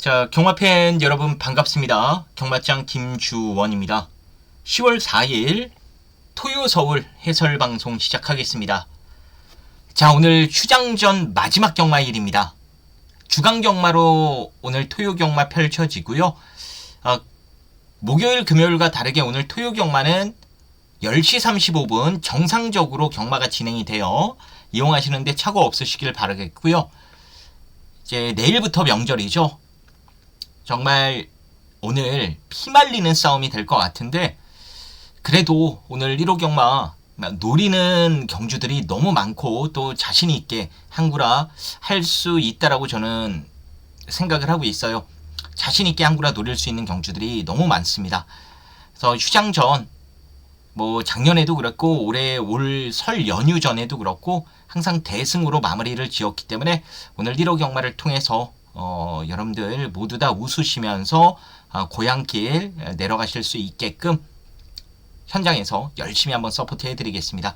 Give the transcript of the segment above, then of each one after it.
자, 경마팬 여러분 반갑습니다. 경마장 김주원입니다. 10월 4일 토요 서울 해설방송 시작하겠습니다. 자, 오늘 휴장전 마지막 경마일입니다. 주간 경마로 오늘 토요 경마 펼쳐지고요. 목요일 금요일과 다르게 오늘 토요 경마는 10시 35분 정상적으로 경마가 진행이 돼요. 이용하시는데 착오 없으시길 바라겠고요. 이제 내일부터 명절이죠. 정말 오늘 피말리는 싸움이 될 것 같은데, 그래도 오늘 1호 경마 노리는 경주들이 너무 많고 또 자신 있게 한구라 할 수 있다라고 저는 생각을 하고 있어요. 자신 있게 한구라 노릴 수 있는 경주들이 너무 많습니다. 그래서 휴장 전, 작년에도 그렇고 올해 올 설 연휴 전에도 그렇고 항상 대승으로 마무리를 지었기 때문에 오늘 1호 경마를 통해서 여러분들 모두 다 웃으시면서 고향길 내려가실 수 있게끔 현장에서 열심히 한번 서포트 해드리겠습니다.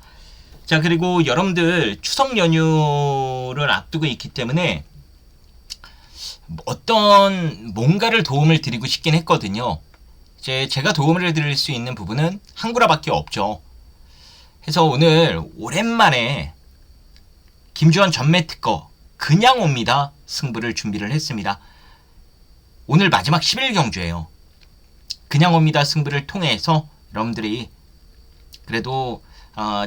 자, 그리고 여러분들 추석 연휴를 앞두고 있기 때문에 어떤 뭔가를 도움을 드리고 싶긴 했거든요. 제가 도움을 드릴 수 있는 부분은 한구라밖에 없죠. 그래서 오늘 오랜만에 김주원 전매 특허 그냥 옵니다 승부를 준비를 했습니다. 오늘 마지막 11경주예요. 그냥 옵니다 승부를 통해서 여러분들이 그래도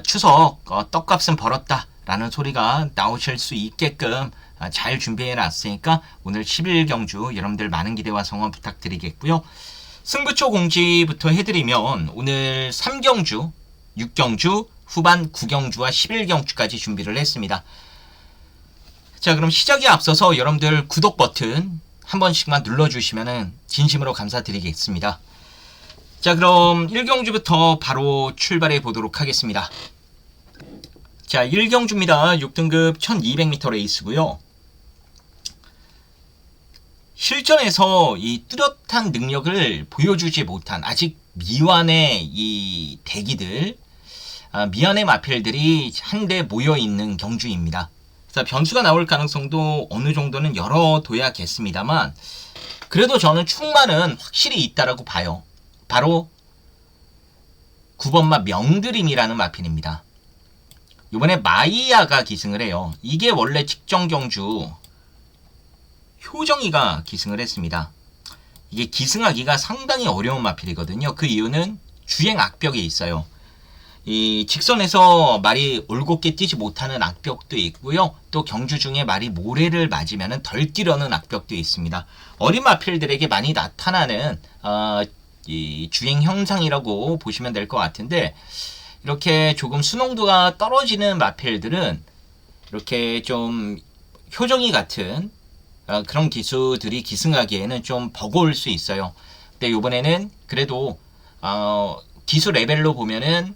추석 떡값은 벌었다 라는 소리가 나오실 수 있게끔 잘 준비해 놨으니까 오늘 11경주 여러분들 많은 기대와 성원 부탁드리겠고요. 승부처 공지부터 해드리면 오늘 3경주, 6경주, 후반 9경주와 11경주까지 준비를 했습니다. 자, 그럼 시작에 앞서서 여러분들 구독 버튼 한 번씩만 눌러주시면 진심으로 감사드리겠습니다. 자, 그럼 1경주부터 바로 출발해 보도록 하겠습니다. 자, 1경주입니다. 6등급 1200m 레이스고요. 실전에서 이 뚜렷한 능력을 보여주지 못한 아직 미완의 이 대기들, 미완의 마필들이 한데 모여있는 경주입니다. 그래서 변수가 나올 가능성도 어느 정도는 열어둬야겠습니다만 그래도 저는 충만은 확실히 있다라고 봐요. 바로 9번마 명드림이라는 마필입니다. 이번에 마이야가 기승을 해요. 이게 원래 직전 경주 효정이가 기승을 했습니다. 이게 기승하기가 상당히 어려운 마필이거든요. 그 이유는 주행 악벽이 있어요. 이 직선에서 말이 올곧게 뛰지 못하는 악벽도 있고요. 또 경주 중에 말이 모래를 맞으면 덜 뛰려는 악벽도 있습니다. 어린 마필들에게 많이 나타나는 이 주행 현상이라고 보시면 될 것 같은데, 이렇게 조금 순홍도가 떨어지는 마필들은 이렇게 좀 효정이 같은 그런 기수들이 기승하기에는 좀 버거울 수 있어요. 근데 이번에는 그래도 기수 레벨로 보면은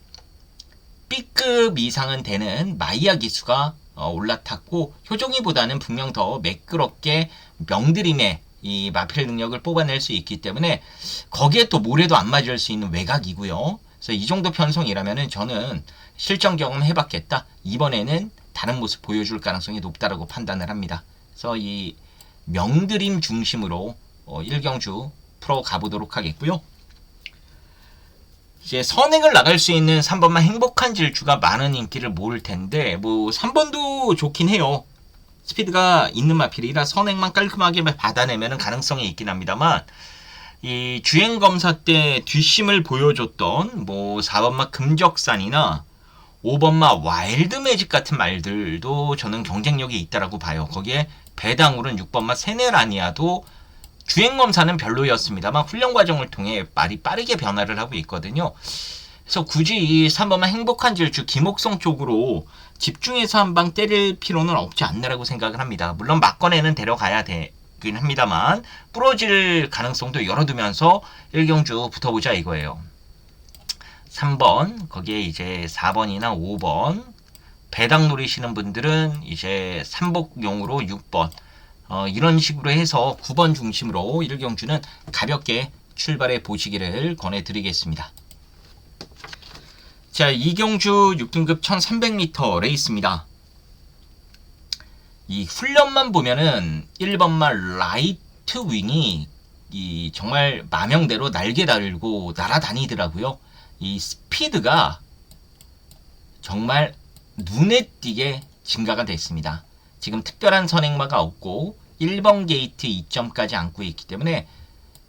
B급 이상은 되는 마이야 기수가 올라탔고, 효정이보다는 분명 더 매끄럽게 명드림의 이 마필 능력을 뽑아낼 수 있기 때문에 거기에 또 모래도 안 맞을 수 있는 외곽이고요. 그래서 이 정도 편성이라면은 저는 실전 경험 해봤겠다, 이번에는 다른 모습 보여줄 가능성이 높다라고 판단을 합니다. 그래서 이 명드림 중심으로 1경주 풀어 가보도록 하겠고요. 이제 선행을 나갈 수 있는 3번만 행복한 질주가 많은 인기를 모을 텐데, 3번도 좋긴 해요. 스피드가 있는 마필이라 선행만 깔끔하게 받아내면 가능성이 있긴 합니다만, 이 주행 검사 때 뒷심을 보여줬던 4번마 금적산이나 5번마 와일드 매직 같은 말들도 저는 경쟁력이 있다라고 봐요. 거기에 배당울은 6번마 세네라니아도 주행 검사는 별로였습니다만 훈련 과정을 통해 말이 빠르게 변화를 하고 있거든요. 그래서 굳이 이 3번만 행복한 질주 김옥성 쪽으로 집중해서 한 방 때릴 필요는 없지 않나라고 생각을 합니다. 물론 막건에는 데려가야 되긴 합니다만 부러질 가능성도 열어두면서 1경주 붙어보자 이거예요. 3번, 거기에 이제 4번이나 5번 배당 노리시는 분들은 이제 삼복용으로 6번, 이런 식으로 해서 9번 중심으로 1경주는 가볍게 출발해 보시기를 권해드리겠습니다. 자, 2경주 6등급 1300m 레이스입니다. 이 훈련만 보면은 1번만 레프트 윙이 이 정말 마명대로 날개 달고 날아다니더라고요. 이 스피드가 정말 눈에 띄게 증가가 됐습니다. 지금 특별한 선행마가 없고 1번 게이트 2점까지 안고 있기 때문에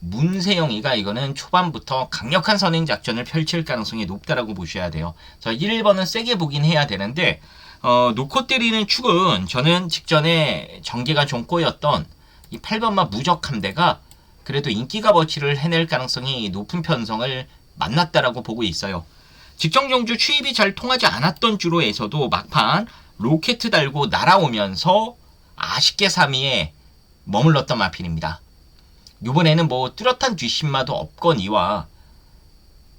문세영이가 이거는 초반부터 강력한 선행 작전을 펼칠 가능성이 높다라고 보셔야 돼요. 그래서 1번은 세게 보긴 해야 되는데 놓고 때리는 축은 저는 직전에 전개가 좀 꼬였던 이 8번마 무적함대가 그래도 인기 값어치를 해낼 가능성이 높은 편성을 만났다라고 보고 있어요. 직전 경주 추입이 잘 통하지 않았던 주로에서도 막판 로켓 달고 날아오면서 아쉽게 3위에 머물렀던 마필입니다. 이번에는 뭐 뚜렷한 뒷심마도 없거니와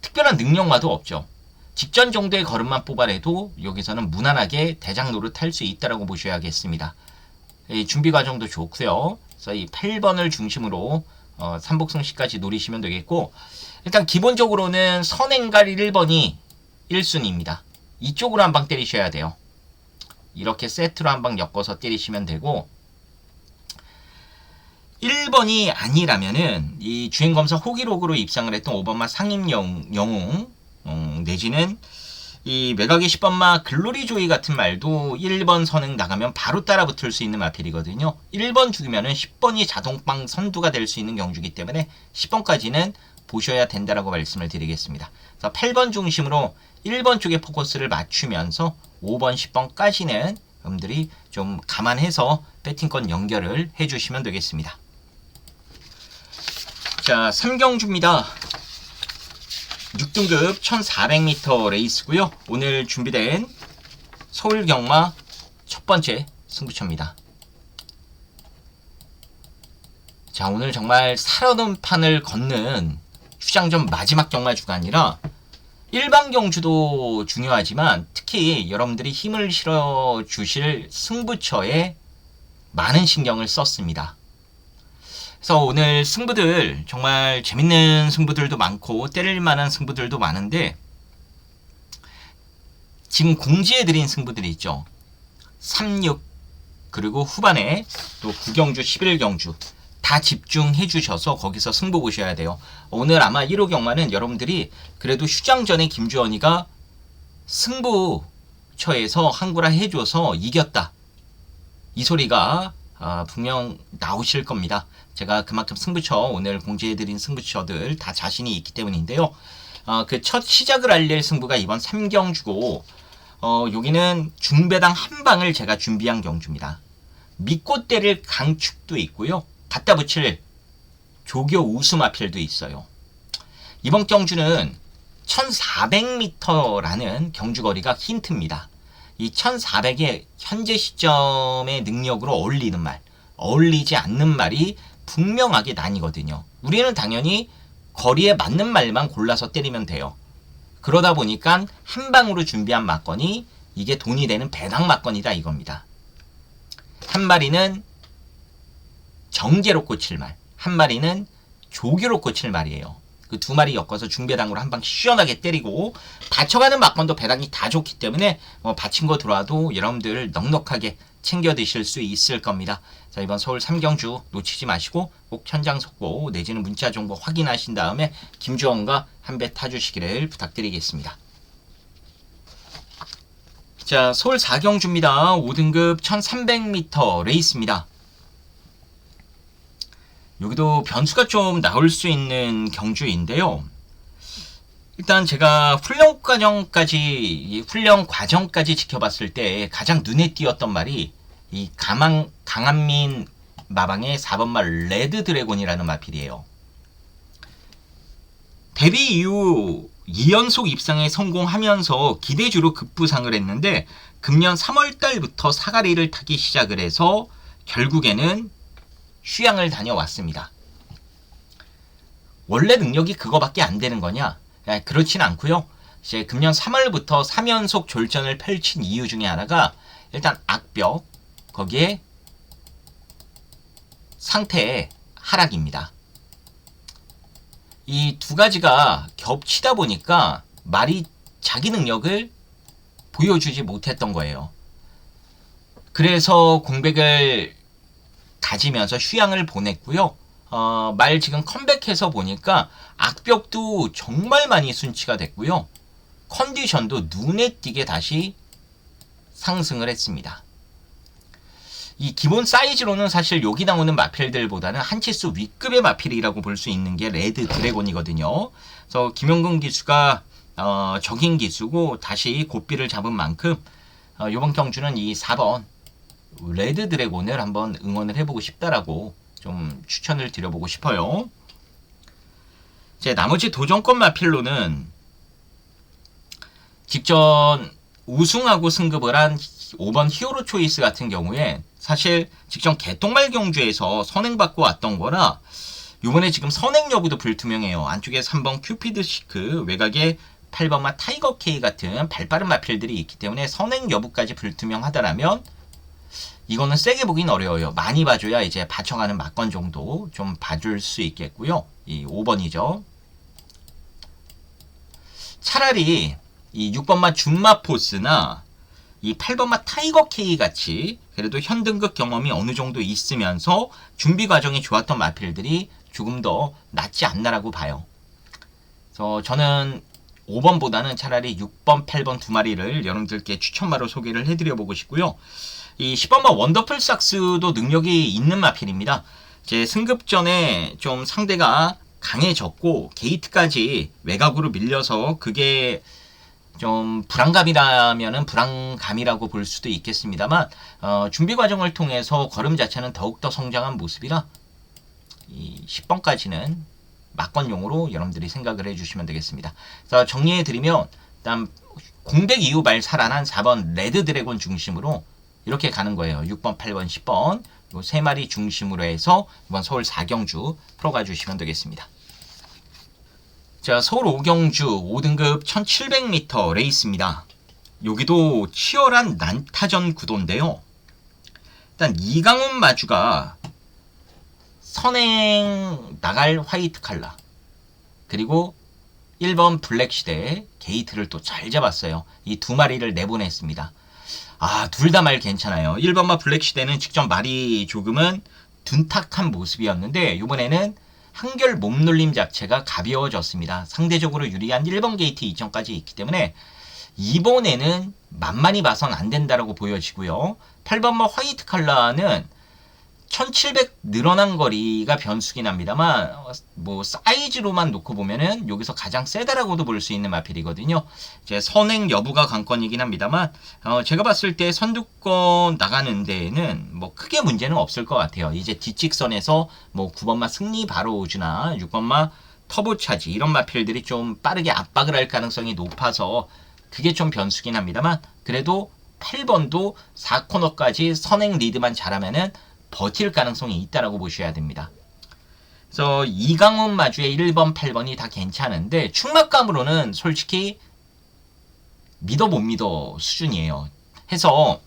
특별한 능력마도 없죠. 직전 정도의 걸음만 뽑아내도 여기서는 무난하게 대장 노릇할 수 있다고 보셔야겠습니다. 준비 과정도 좋고요. 그래서 이 8번을 중심으로 삼복승시까지 노리시면 되겠고, 일단 기본적으로는 선행갈 1번이 1순위입니다. 이쪽으로 한 방 때리셔야 돼요. 이렇게 세트로 한 방 엮어서 때리시면 되고, 1번이 아니라면은 이 주행검사 호기록으로 입상을 했던 5번마 상임영웅 내지는 이 매각의 10번마 글로리조이 같은 말도 1번 선행 나가면 바로 따라 붙을 수 있는 마필이거든요. 1번 죽이면은 10번이 자동빵 선두가 될 수 있는 경주기 때문에 10번까지는 보셔야 된다라고 말씀을 드리겠습니다. 그래서 8번 중심으로 1번 쪽에 포커스를 맞추면서 5번, 10번까지는 여러분들이 좀 감안해서 배팅권 연결을 해주시면 되겠습니다. 자, 3경주입니다. 6등급 1400m 레이스고요. 오늘 준비된 서울경마 첫 번째 승부처입니다. 자, 오늘 정말 살아놓은 판을 걷는 휴장전 마지막 경마 주간이라 일반 경주도 중요하지만 특히 여러분들이 힘을 실어 주실 승부처에 많은 신경을 썼습니다. 그래서 오늘 승부들 정말 재밌는 승부들도 많고 때릴 만한 승부들도 많은데 지금 공지해드린 승부들이 있죠. 3, 6 그리고 후반에 또 9경주, 11경주 다 집중해 주셔서 거기서 승부 보셔야 돼요. 오늘 아마 1호 경마는 여러분들이 그래도 휴장 전에 김주원이가 승부처에서 한구라 해줘서 이겼다. 이 소리가 분명 나오실 겁니다. 제가 그만큼 승부처 오늘 공지해드린 승부처들 다 자신이 있기 때문인데요. 그 첫 시작을 알릴 승부가 이번 3경주고 여기는 중배당 한 방을 제가 준비한 경주입니다. 믿고 때릴 강축도 있고요. 갖다 붙일 조교 우수마필도 있어요. 이번 경주는 1400m라는 경주거리가 힌트입니다. 이 1400의 현재 시점의 능력으로 어울리는 말, 어울리지 않는 말이 분명하게 나뉘거든요. 우리는 당연히 거리에 맞는 말만 골라서 때리면 돼요. 그러다 보니까 한 방으로 준비한 막건이 이게 돈이 되는 배당 막건이다 이겁니다. 한 마리는 정제로 꽂힐 말, 한 마리는 조교로 꽂힐 말이에요. 그 두 마리 엮어서 중배당으로 한 방 시원하게 때리고 받쳐가는 막건도 배당이 다 좋기 때문에 받친 거 들어와도 여러분들 넉넉하게 챙겨 드실 수 있을 겁니다. 자, 이번 서울 3경주 놓치지 마시고 꼭 현장 속보 내지는 문자 정보 확인하신 다음에 김주원과 한 배 타주시기를 부탁드리겠습니다. 자, 서울 4경주입니다. 5등급 1300m 레이스입니다. 여기도 변수가 좀 나올 수 있는 경주인데요. 일단 제가 훈련 과정까지 지켜봤을 때 가장 눈에 띄었던 말이 이 강한민 마방의 4번말 레드 드래곤이라는 마필이에요. 데뷔 이후 2연속 입상에 성공하면서 기대주로 급부상을 했는데 금년 3월달부터 사가리를 타기 시작을 해서 결국에는 휴양을 다녀왔습니다. 원래 능력이 그거밖에 안 되는 거냐? 그렇진 않고요. 이제 금년 3월부터 3연속 졸전을 펼친 이유 중에 하나가 일단 악벽, 거기에 상태의 하락입니다. 이 두 가지가 겹치다 보니까 말이 자기 능력을 보여주지 못했던 거예요. 그래서 공백을 가지면서 휴양을 보냈고요. 말 지금 컴백해서 보니까 악벽도 정말 많이 순치가 됐고요. 컨디션도 눈에 띄게 다시 상승을 했습니다. 이 기본 사이즈로는 사실 여기 나오는 마필들보다는 한 치수 윗급의 마필이라고 볼 수 있는 게 레드 드래곤이거든요. 그래서 김영근 기수가 적인 기수고 다시 고삐를 잡은 만큼 이번 경주는 이 4번 레드 드래곤을 한번 응원을 해보고 싶다라고 좀 추천을 드려보고 싶어요. 제 나머지 도전권 마필로는 직전 우승하고 승급을 한 5번 히어로 초이스 같은 경우에 사실 직전 개똥말 경주에서 선행받고 왔던 거라 요번에 지금 선행 여부도 불투명해요. 안쪽에 3번 큐피드 시크, 외곽에 8번마 타이거 K 같은 발빠른 마필들이 있기 때문에 선행 여부까지 불투명하다라면 이거는 세게 보긴 어려워요. 많이 봐줘야 이제 받쳐가는 막건 정도 좀 봐줄 수 있겠고요. 이 5번이죠. 차라리 이 6번마 줌마포스나 이 8번마 타이거 K 같이 그래도 현등급 경험이 어느 정도 있으면서 준비 과정이 좋았던 마필들이 조금 더 낫지 않나라고 봐요. 그래서 저는 5번보다는 차라리 6번, 8번 두 마리를 여러분들께 추천마로 소개를 해드려보고 싶고요. 이 10번마 원더풀 삭스도 능력이 있는 마필입니다. 제 승급 전에 좀 상대가 강해졌고 게이트까지 외곽으로 밀려서 그게 좀 불안감이라면은 불안감이라고 볼 수도 있겠습니다만 준비 과정을 통해서 걸음 자체는 더욱더 성장한 모습이라 이 10번까지는 막건용으로 여러분들이 생각을 해주시면 되겠습니다. 그래서 정리해드리면 일단 공백 이후 말 살아난 4번 레드 드래곤 중심으로 이렇게 가는 거예요. 6번, 8번, 10번 요 세 마리 중심으로 해서 이번 서울 4경주 풀어가 주시면 되겠습니다. 자, 서울 5경주 5등급 1700m 레이스입니다. 여기도 치열한 난타전 구도인데요. 일단 이강훈 마주가 선행 나갈 화이트 칼라 그리고 1번 블랙시대 게이트를 또 잘 잡았어요. 이 두 마리를 내보냈습니다. 둘 다 말 괜찮아요. 1번마 블랙시대는 직접 말이 조금은 둔탁한 모습이었는데 이번에는 한결 몸놀림 자체가 가벼워졌습니다. 상대적으로 유리한 1번 게이트 이전까지 있기 때문에 이번에는 만만히 봐선 안 된다라고 보여지고요. 8번마 화이트 칼라는 1700 늘어난 거리가 변수긴 합니다만 뭐 사이즈로만 놓고 보면은 여기서 가장 세다라고도 볼 수 있는 마필이거든요. 이제 선행 여부가 관건이긴 합니다만 제가 봤을 때 선두권 나가는 데에는 뭐 크게 문제는 없을 것 같아요. 이제 뒷직선에서 뭐 9번마 승리 바로우즈나 6번마 터보차지 이런 마필들이 좀 빠르게 압박을 할 가능성이 높아서 그게 좀 변수긴 합니다만 그래도 8번도 4코너까지 선행 리드만 잘하면은 버틸 가능성이 있다라고 보셔야 됩니다. 그래서 이강훈 마주의 1번, 8번이 다 괜찮은데 충막감으로는 솔직히 믿어 못 믿어 수준이에요. 해서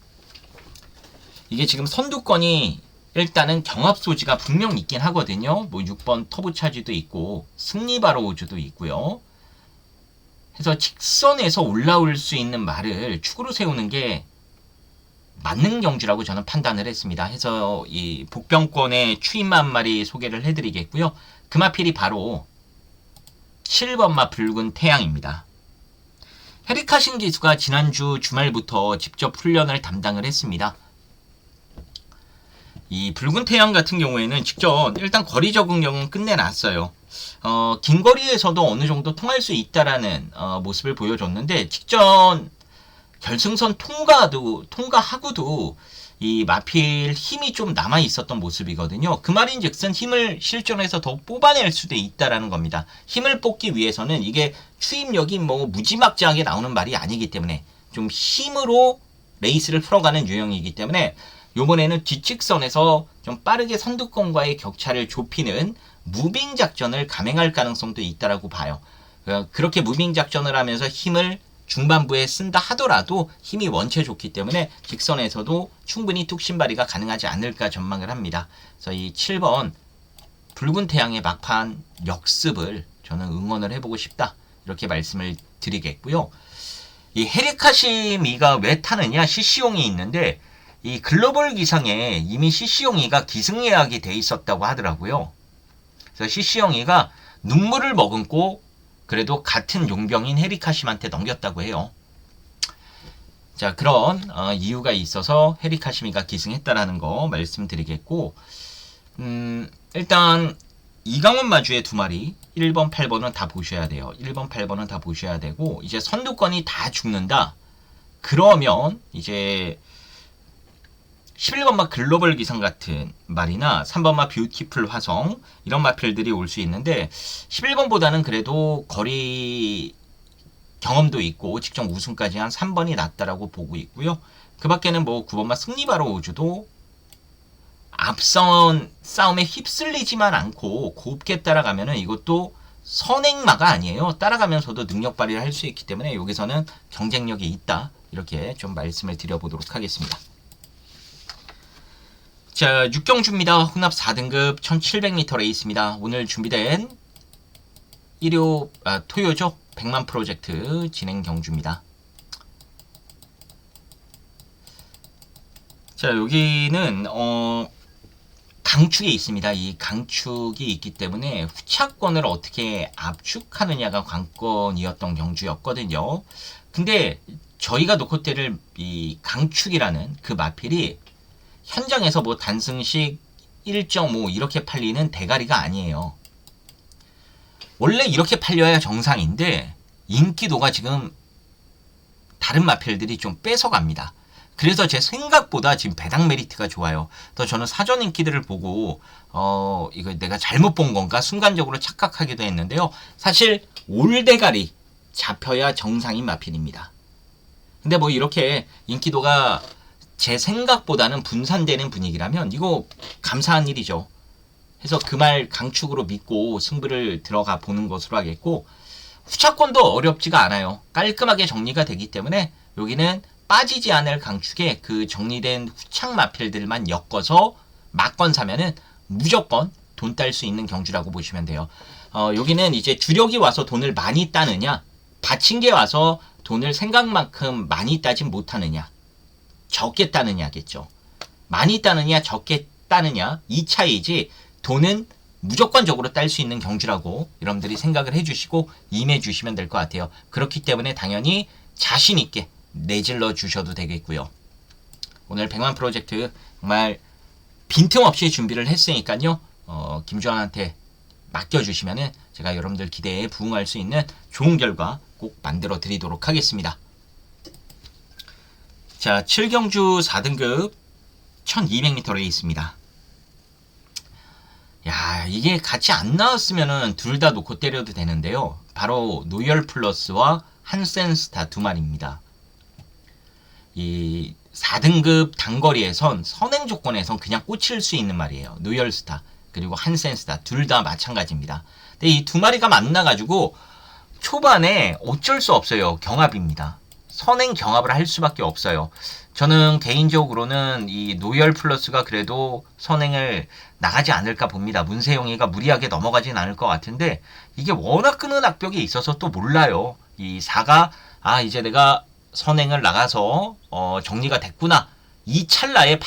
이게 지금 선두권이 일단은 경합 소지가 분명 있긴 하거든요. 뭐 6번 터보차지도 있고 승리바로우즈도 있고요. 해서 직선에서 올라올 수 있는 말을 축으로 세우는 게 맞는 경주라고 저는 판단을 했습니다. 해서 이 복병권의 추임마 한 마리 소개를 해드리겠고요. 그 마필이 바로 7번마 붉은 태양입니다. 헤리카신 기수가 지난주 주말부터 직접 훈련을 담당을 했습니다. 이 붉은 태양 같은 경우에는 직전 일단 거리 적응력은 끝내놨어요. 긴 거리에서도 어느 정도 통할 수 있다라는 모습을 보여줬는데 직전 결승선 통과하고도 이 마필 힘이 좀 남아 있었던 모습이거든요. 그 말인즉슨 힘을 실전에서 더 뽑아낼 수도 있다라는 겁니다. 힘을 뽑기 위해서는 이게 추임력이 뭐 무지막지하게 나오는 말이 아니기 때문에 좀 힘으로 레이스를 풀어가는 유형이기 때문에 이번에는 뒷직선에서 좀 빠르게 선두권과의 격차를 좁히는 무빙 작전을 감행할 가능성도 있다라고 봐요. 그렇게 무빙 작전을 하면서 힘을 중반부에 쓴다 하더라도 힘이 원체 좋기 때문에 직선에서도 충분히 뚝심발이가 가능하지 않을까 전망을 합니다. 그래서 이 7번 붉은 태양의 막판 역습을 저는 응원을 해보고 싶다. 이렇게 말씀을 드리겠고요. 이 헤리카시미가 왜 타느냐 CC용이 있는데 이 글로벌 기상에 이미 CC용이가 기승예약이 돼 있었다고 하더라고요. 그래서 CC영이가 눈물을 머금고 그래도 같은 용병인 헤리카심한테 넘겼다고 해요. 자, 그런 이유가 있어서 헤리카시미가 기승했다라는 거 말씀드리겠고, 일단 이강원 마주의 두 마리 1번, 8번은 다 보셔야 돼요. 1번, 8번은 다 보셔야 되고, 이제 선두권이 다 죽는다. 그러면 이제 11번마 글로벌 기상 같은 말이나 3번마 뷰티풀 화성 이런 마필들이 올 수 있는데 11번보다는 그래도 거리 경험도 있고 직접 우승까지 한 3번이 낫다라고 보고 있고요. 그 밖에는 뭐 9번마 승리바로 우주도 앞선 싸움에 휩쓸리지만 않고 곱게 따라가면은 이것도 선행마가 아니에요. 따라가면서도 능력 발휘를 할 수 있기 때문에 여기서는 경쟁력이 있다. 이렇게 좀 말씀을 드려보도록 하겠습니다. 자, 6경주입니다. 혼합 4등급 1700m 레이스입니다. 오늘 준비된 토요죠. 100만 프로젝트 진행 경주입니다. 자, 여기는 강축이 있습니다. 이 강축이 있기 때문에 후차권을 어떻게 압축하느냐가 관건이었던 경주였거든요. 근데 저희가 놓고 때릴 이 강축이라는 그 마필이 현장에서 뭐 단승식 1.5 이렇게 팔리는 대가리가 아니에요. 원래 이렇게 팔려야 정상인데 인기도가 지금 다른 마필들이 좀 뺏어갑니다. 그래서 제 생각보다 지금 배당 메리트가 좋아요. 또 저는 사전 인기들을 보고 이거 내가 잘못 본 건가 순간적으로 착각하기도 했는데요. 사실 올대가리 잡혀야 정상인 마필입니다. 근데 뭐 이렇게 인기도가 제 생각보다는 분산되는 분위기라면 이거 감사한 일이죠. 해서 그 말 강축으로 믿고 승부를 들어가 보는 것으로 하겠고, 후차권도 어렵지가 않아요. 깔끔하게 정리가 되기 때문에 여기는 빠지지 않을 강축에 그 정리된 후착 마필들만 엮어서 막건 사면은 무조건 돈 딸 수 있는 경주라고 보시면 돼요. 여기는 이제 주력이 와서 돈을 많이 따느냐, 받침개 와서 돈을 생각만큼 많이 따진 못하느냐, 적게 따느냐겠죠. 많이 따느냐 적게 따느냐 이 차이지 돈은 무조건적으로 딸 수 있는 경주라고 여러분들이 생각을 해주시고 임해주시면 될 것 같아요. 그렇기 때문에 당연히 자신있게 내질러 주셔도 되겠고요. 오늘 100만 프로젝트 정말 빈틈없이 준비를 했으니까요. 김주환한테 맡겨주시면은 제가 여러분들 기대에 부응할 수 있는 좋은 결과 꼭 만들어 드리도록 하겠습니다. 자, 7경주 4등급 1200m 레이스입니다. 야, 이게 같이 안 나왔으면은 둘 다 놓고 때려도 되는데요. 바로 노열 플러스와 한센스타 두 마리입니다. 이 4등급 단거리에선 선행 조건에선 그냥 꽂힐 수 있는 말이에요. 노열스타 그리고 한센스타 둘 다 마찬가지입니다. 근데 이 두 마리가 만나가지고 초반에 어쩔 수 없어요. 경합입니다. 선행 경합을 할 수밖에 없어요. 저는 개인적으로는 이 노열 플러스가 그래도 선행을 나가지 않을까 봅니다. 문세용이가 무리하게 넘어가진 않을 것 같은데 이게 워낙 끄는 악벽이 있어서 또 몰라요. 이 4가 이제 내가 선행을 나가서 정리가 됐구나. 이 찰나에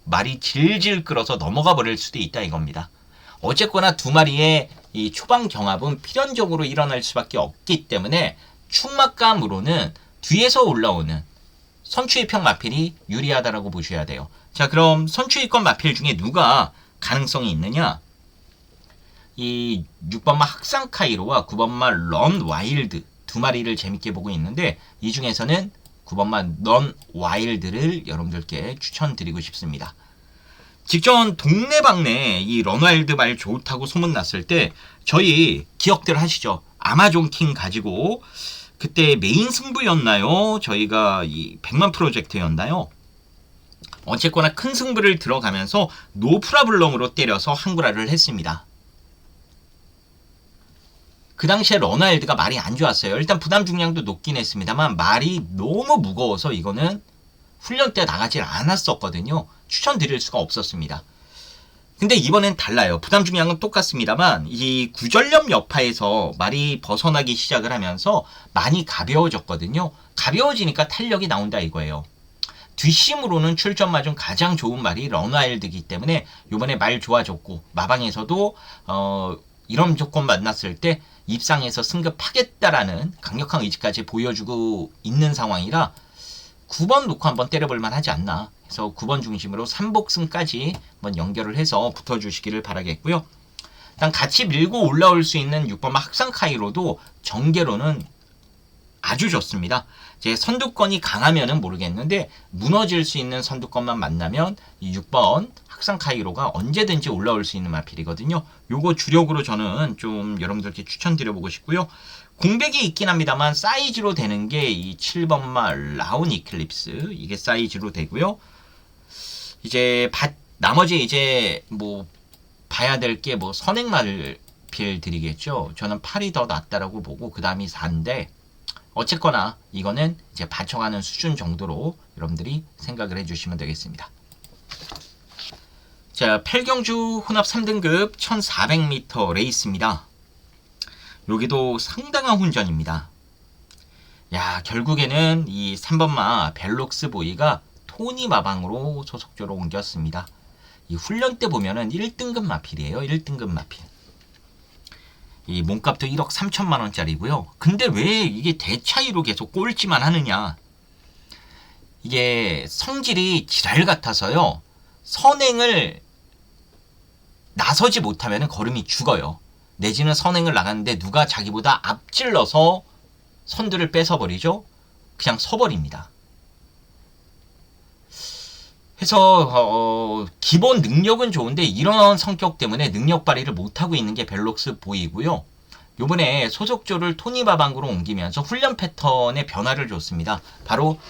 말이 질질 끌어서 넘어가 버릴 수도 있다 이겁니다. 어쨌거나 두 마리의 이 초반 경합은 필연적으로 일어날 수밖에 없기 때문에 충막감으로는 뒤에서 올라오는 선추위평 마필이 유리하다라고 보셔야 돼요. 자, 그럼 선추위권 마필 중에 누가 가능성이 있느냐? 이 6번마 학상 카이로와 9번마 런 와일드 두 마리를 재밌게 보고 있는데 이 중에서는 9번마 런 와일드를 여러분들께 추천드리고 싶습니다. 직전 동네방네 이 런 와일드 말 좋다고 소문났을 때 저희 기억들 하시죠? 아마존 킹 가지고 그때 메인 승부였나요? 저희가 이 100만 프로젝트였나요? 어쨌거나 큰 승부를 들어가면서 노프라블럼으로 때려서 한구라를 했습니다. 그 당시에 러너일드가 말이 안 좋았어요. 일단 부담 중량도 높긴 했습니다만 말이 너무 무거워서 이거는 훈련 때 나가질 않았었거든요. 추천드릴 수가 없었습니다. 근데 이번엔 달라요. 부담 중량은 똑같습니다만 이 구전염 여파에서 말이 벗어나기 시작을 하면서 많이 가벼워졌거든요. 가벼워지니까 탄력이 나온다 이거예요. 뒷심으로는 출전마 중 가장 좋은 말이 런와일드이기 때문에 이번에 말 좋아졌고 마방에서도 이런 조건 만났을 때 입상해서 승급하겠다라는 강력한 의지까지 보여주고 있는 상황이라 9번 놓고 한번 때려볼만 하지 않나 해서 9번 중심으로 3복승까지 한번 연결을 해서 붙어주시기를 바라겠고요. 일단 같이 밀고 올라올 수 있는 6번 학상 카이로도 정계로는 아주 좋습니다. 제 선두권이 강하면은 모르겠는데 무너질 수 있는 선두권만 만나면 이 6번 학상 카이로가 언제든지 올라올 수 있는 마필이거든요. 요거 주력으로 저는 좀 여러분들께 추천드려보고 싶고요. 공백이 있긴 합니다만 사이즈로 되는 게 이 7번 말 라운 이클립스 이게 사이즈로 되고요. 이제 나머지 이제 뭐 봐야 될 게 뭐 선행 마필 드리겠죠. 저는 8이 더 낫다라고 보고 그 다음이 4인데 어쨌거나 이거는 이제 받쳐가는 수준 정도로 여러분들이 생각을 해주시면 되겠습니다. 자, 팔경주 혼합 3등급 1400m 레이스입니다. 여기도 상당한 훈전입니다. 야, 결국에는 이 3번마 벨록스 보이가 토니 마방으로 소속조로 옮겼습니다. 이 훈련 때 보면은 1등급 마필이에요. 1등급 마필. 이 몸값도 1억 3천만 원짜리고요. 근데 왜 이게 대차이로 계속 꼴찌만 하느냐? 이게 성질이 지랄 같아서요. 선행을 나서지 못하면 걸음이 죽어요. 내지는 선행을 나갔는데 누가 자기보다 앞질러서 선두를 뺏어버리죠. 그냥 서버립니다. 해서 기본 능력은 좋은데 이런 성격 때문에 능력 발휘를 못하고 있는 게 벨록스 보이고요. 요번에 소속조를 토니바방으로 옮기면서 훈련 패턴의 변화를 줬습니다. 바로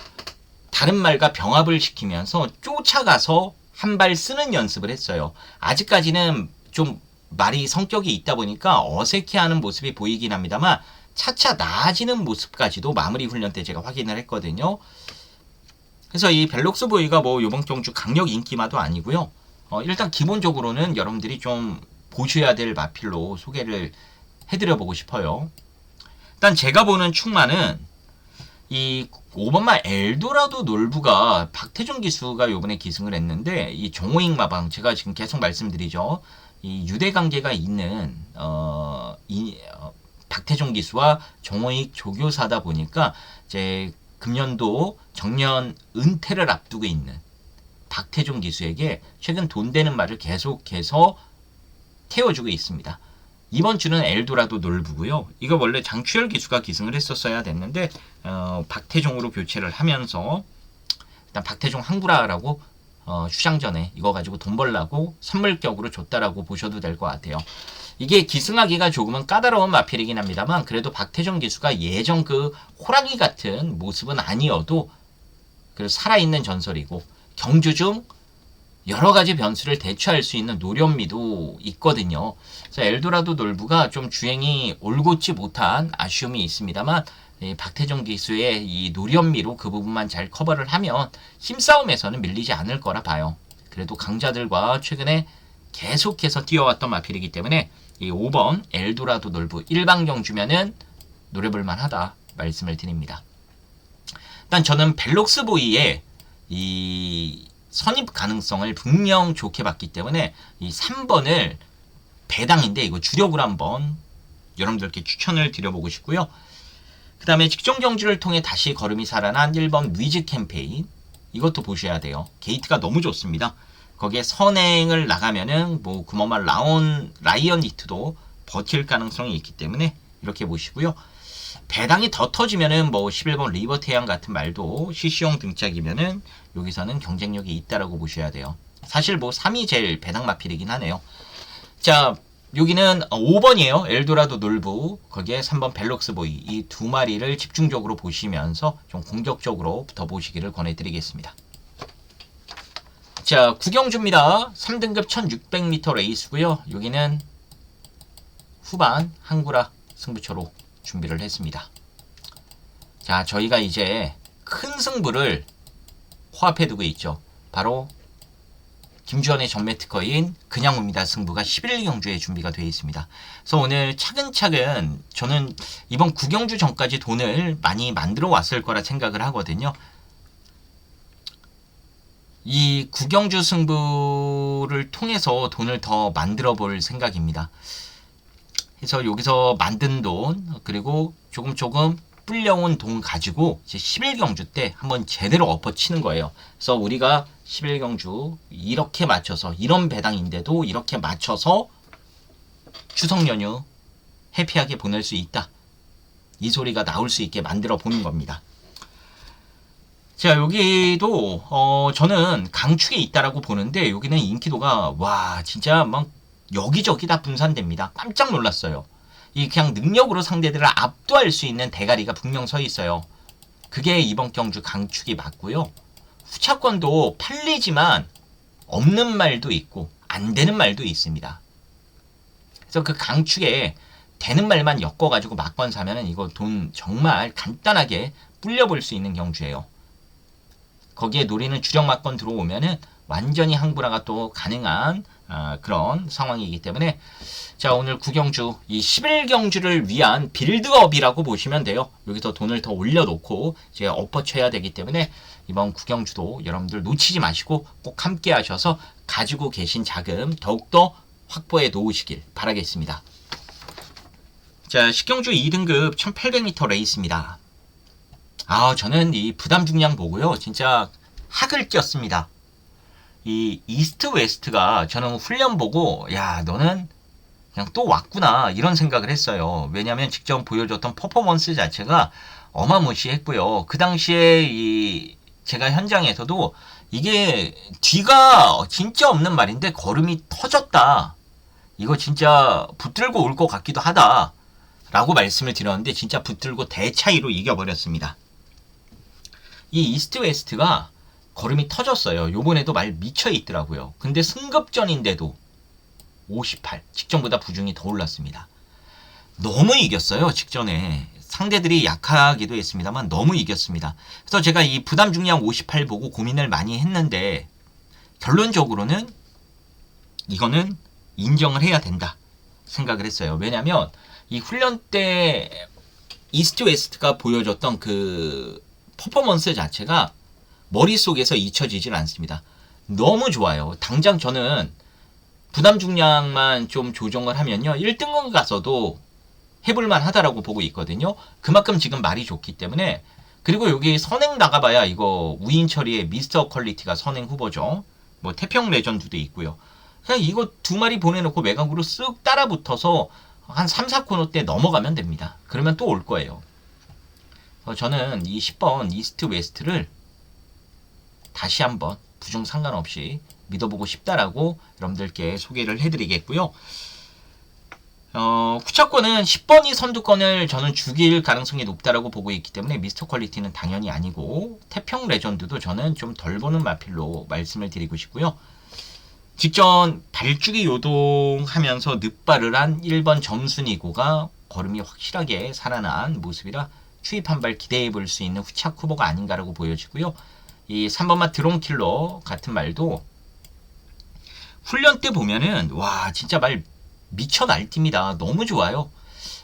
다른 말과 병합을 시키면서 쫓아가서 한 발 쓰는 연습을 했어요. 아직까지는 좀 말이 성격이 있다 보니까 어색해하는 모습이 보이긴 합니다만 차차 나아지는 모습까지도 마무리 훈련 때 제가 확인을 했거든요. 그래서 이 벨록스 보이가 뭐 요번 경주 강력 인기마도 아니고요. 일단 기본적으로는 여러분들이 좀 보셔야 될 마필로 소개를 해드려보고 싶어요. 일단 제가 보는 충마는 이 5번마 엘도라도 놀부가 박태종 기수가 요번에 기승을 했는데 이 정호익 마방 제가 지금 계속 말씀드리죠. 이 유대관계가 있는 박태종 기수와 정호익 조교사다 보니까 이제 금년도 정년 은퇴를 앞두고 있는 박태종 기수에게 최근 돈 되는 말을 계속해서 태워주고 있습니다. 이번 주는 엘도라도 놀부고요. 이거 원래 장추열 기수가 기승을 했었어야 됐는데 박태종으로 교체를 하면서 일단 박태종 항구라라고 휴장 전에 이거 가지고 돈 벌라고 선물격으로 줬다라고 보셔도 될 것 같아요. 이게 기승하기가 조금은 까다로운 마필이긴 합니다만 그래도 박태종 기수가 예전 그 호랑이 같은 모습은 아니어도 그 살아있는 전설이고 경주 중 여러 가지 변수를 대처할 수 있는 노련미도 있거든요. 그래서 엘도라도 놀부가 좀 주행이 올곧지 못한 아쉬움이 있습니다만 박태종 기수의 이 노련미로 그 부분만 잘 커버를 하면 힘싸움에서는 밀리지 않을 거라 봐요. 그래도 강자들과 최근에 계속해서 뛰어왔던 마필이기 때문에 이 5번 엘도라도 놀부 일방경주면은 노려볼만 하다 말씀을 드립니다. 일단 저는 벨록스 보이의 이 선입 가능성을 분명 좋게 봤기 때문에 이 3번을 배당인데 이거 주력으로 한번 여러분들께 추천을 드려보고 싶고요. 그 다음에 직전 경주를 통해 다시 걸음이 살아난 1번 위즈 캠페인 이것도 보셔야 돼요. 게이트가 너무 좋습니다. 거기에 선행을 나가면은 뭐 구멍말 라이언 히트도 버틸 가능성이 있기 때문에 이렇게 보시고요. 배당이 더 터지면은 뭐 11번 리버 태양 같은 말도 CC용 등짝이면은 여기서는 경쟁력이 있다라고 보셔야 돼요. 사실 뭐 3위 제일 배당 마필이긴 하네요. 자, 여기는 5번이에요. 엘도라도 놀부. 거기에 3번 벨록스 보이. 이 두 마리를 집중적으로 보시면서 좀 공격적으로 붙어 보시기를 권해드리겠습니다. 자, 구경주입니다. 3등급 1600m 레이스고요. 여기는 후반 항구라 승부처로 준비를 했습니다. 자, 저희가 이제 큰 승부를 코앞에 두고 있죠. 바로 김주원의 전매 특허인 그냥 옵니다 승부가 11경주에 준비가 되어 있습니다. 그래서 오늘 차근차근 저는 이번 구경주 전까지 돈을 많이 만들어 왔을 거라 생각을 하거든요. 이 구경주 승부를 통해서 돈을 더 만들어 볼 생각입니다. 그래서 여기서 만든 돈 그리고 조금 불려온 돈 가지고 이제 11경주 때 한번 제대로 엎어치는 거예요. 그래서 우리가 11경주 이렇게 맞춰서 이런 배당인데도 이렇게 맞춰서 추석 연휴 해피하게 보낼 수 있다. 이 소리가 나올 수 있게 만들어 보는 겁니다. 자, 여기도 저는 강축에 있다라고 보는데 여기는 인기도가 와 진짜 막 여기저기 다 분산됩니다. 깜짝 놀랐어요. 이 그냥 능력으로 상대들을 압도할 수 있는 대가리가 분명 서 있어요. 그게 이번 경주 강축이 맞고요. 후차권도 팔리지만 없는 말도 있고 안 되는 말도 있습니다. 그래서 그 강축에 되는 말만 엮어가지고 막권 사면은 이거 돈 정말 간단하게 불려볼 수 있는 경주예요. 거기에 노리는 주력 막권 들어오면은 완전히 항불화가 또 가능한 그런 상황이기 때문에 자 오늘 9경주 이 11경주를 위한 빌드업이라고 보시면 돼요. 여기서 돈을 더 올려놓고 이제 엎어쳐야 되기 때문에 이번 9경주도 여러분들 놓치지 마시고 꼭 함께 하셔서 가지고 계신 자금 더욱더 확보해 놓으시길 바라겠습니다. 자 10경주 2등급 1800m 레이스입니다. 저는 이 부담 중량 보고요. 진짜 학을 꼈습니다. 이 이스트 웨스트가 저는 훈련 보고 야 너는 그냥 또 왔구나 이런 생각을 했어요. 왜냐하면 직접 보여줬던 퍼포먼스 자체가 어마무시했고요. 그 당시에 이 제가 현장에서도 이게 뒤가 진짜 없는 말인데 걸음이 터졌다. 이거 진짜 붙들고 올 것 같기도 하다. 라고 말씀을 드렸는데 진짜 붙들고 대차이로 이겨버렸습니다. 이 이스트 웨스트가 걸음이 터졌어요. 요번에도 말 미쳐 있더라고요. 근데 승급전인데도 58 직전보다 부중이 더 올랐습니다. 너무 이겼어요. 직전에 상대들이 약하기도 했습니다만 너무 이겼습니다. 그래서 제가 이 부담 중량 58 보고 고민을 많이 했는데 결론적으로는 이거는 인정을 해야 된다 생각을 했어요. 왜냐하면 이 훈련 때 이스트 웨스트가 보여줬던 그 퍼포먼스 자체가 머릿속에서 잊혀지질 않습니다. 너무 좋아요. 당장 저는 부담 중량만 좀 조정을 하면요. 1등급 가서도 해볼만 하다라고 보고 있거든요. 그만큼 지금 말이 좋기 때문에 그리고 여기 선행 나가봐야 이거 우인철이의 미스터 퀄리티가 선행 후보죠. 뭐 태평 레전드도 있고요. 그냥 이거 두 마리 보내놓고 외곽으로 쓱 따라붙어서 한 3, 4코너 때 넘어가면 됩니다. 그러면 또 올 거예요. 저는 이 10번 이스트 웨스트를 다시 한번 부중 상관없이 믿어보고 싶다라고 여러분들께 소개를 해드리겠고요. 후차권은 10번이 선두권을 저는 죽일 가능성이 높다라고 보고 있기 때문에 미스터 퀄리티는 당연히 아니고 태평 레전드도 저는 좀 덜 보는 마필로 말씀을 드리고 싶고요. 직전 발주기 요동하면서 늑발을 한 1번 점순이고가 걸음이 확실하게 살아난 모습이라 추입 한 발 기대해 볼 수 있는 후착 후보가 아닌가라고 보여지고요. 이 3번마 드론킬러 같은 말도 훈련 때 보면은 와 진짜 말 미쳐 날뜁니다. 너무 좋아요.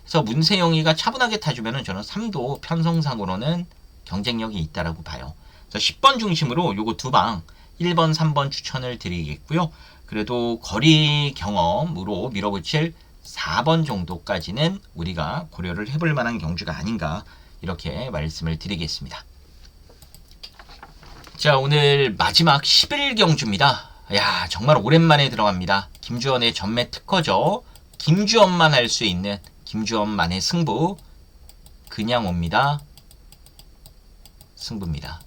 그래서 문세영이가 차분하게 타주면은 저는 3도 편성상으로는 경쟁력이 있다라고 봐요. 그래서 10번 중심으로 요거 두 방 1번, 3번 추천을 드리겠고요. 그래도 거리 경험으로 밀어붙일 4번 정도까지는 우리가 고려를 해볼 만한 경주가 아닌가 이렇게 말씀을 드리겠습니다. 자 오늘 마지막 11경주입니다. 야 정말 오랜만에 들어갑니다. 김주원의 전매 특허죠. 김주원만 할 수 있는 김주원만의 승부 그냥 옵니다. 승부입니다.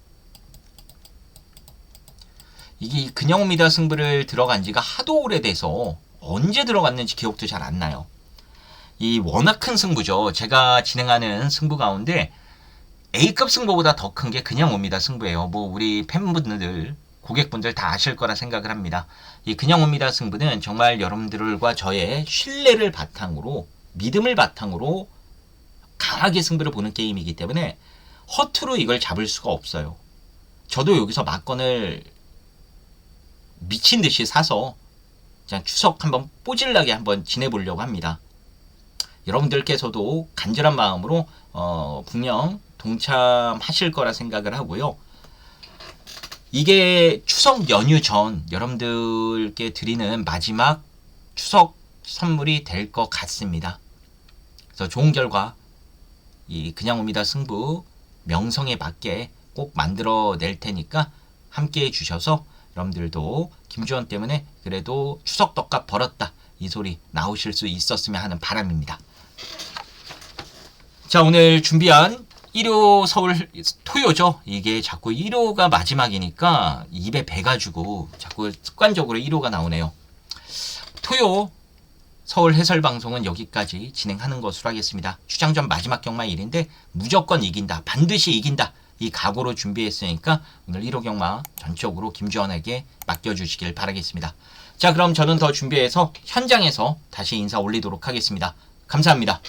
이게 그냥 옵니다 승부를 들어간 지가 하도 오래돼서 언제 들어갔는지 기억도 잘 안 나요. 이 워낙 큰 승부죠. 제가 진행하는 승부 가운데 A급 승부보다 더 큰 게 그냥 옵니다 승부예요. 뭐 우리 팬분들 고객분들 다 아실 거라 생각을 합니다. 이 그냥 옵니다 승부는 정말 여러분들과 저의 신뢰를 바탕으로 믿음을 바탕으로 강하게 승부를 보는 게임이기 때문에 허투루 이걸 잡을 수가 없어요. 저도 여기서 막건을 미친 듯이 사서 그냥 추석 한번 뽀질나게 한번 지내보려고 합니다. 여러분들께서도 간절한 마음으로 분명 동참하실 거라 생각을 하고요. 이게 추석 연휴 전 여러분들께 드리는 마지막 추석 선물이 될 것 같습니다. 그래서 좋은 결과 이 그냥 옵니다 승부 명성에 맞게 꼭 만들어낼 테니까 함께 해주셔서 여러분들도 김주원 때문에 그래도 추석 떡값 벌었다 이 소리 나오실 수 있었으면 하는 바람입니다. 자, 오늘 준비한 1호 서울 토요죠. 이게 자꾸 1호가 마지막이니까 입에 배가지고 자꾸 습관적으로 1호가 나오네요. 토요 서울 해설방송은 여기까지 진행하는 것으로 하겠습니다. 추장전 마지막 경마일인데 무조건 이긴다. 반드시 이긴다. 이 각오로 준비했으니까 오늘 1호 경마 전적으로 김주원에게 맡겨주시길 바라겠습니다. 자, 그럼 저는 더 준비해서 현장에서 다시 인사 올리도록 하겠습니다. 감사합니다.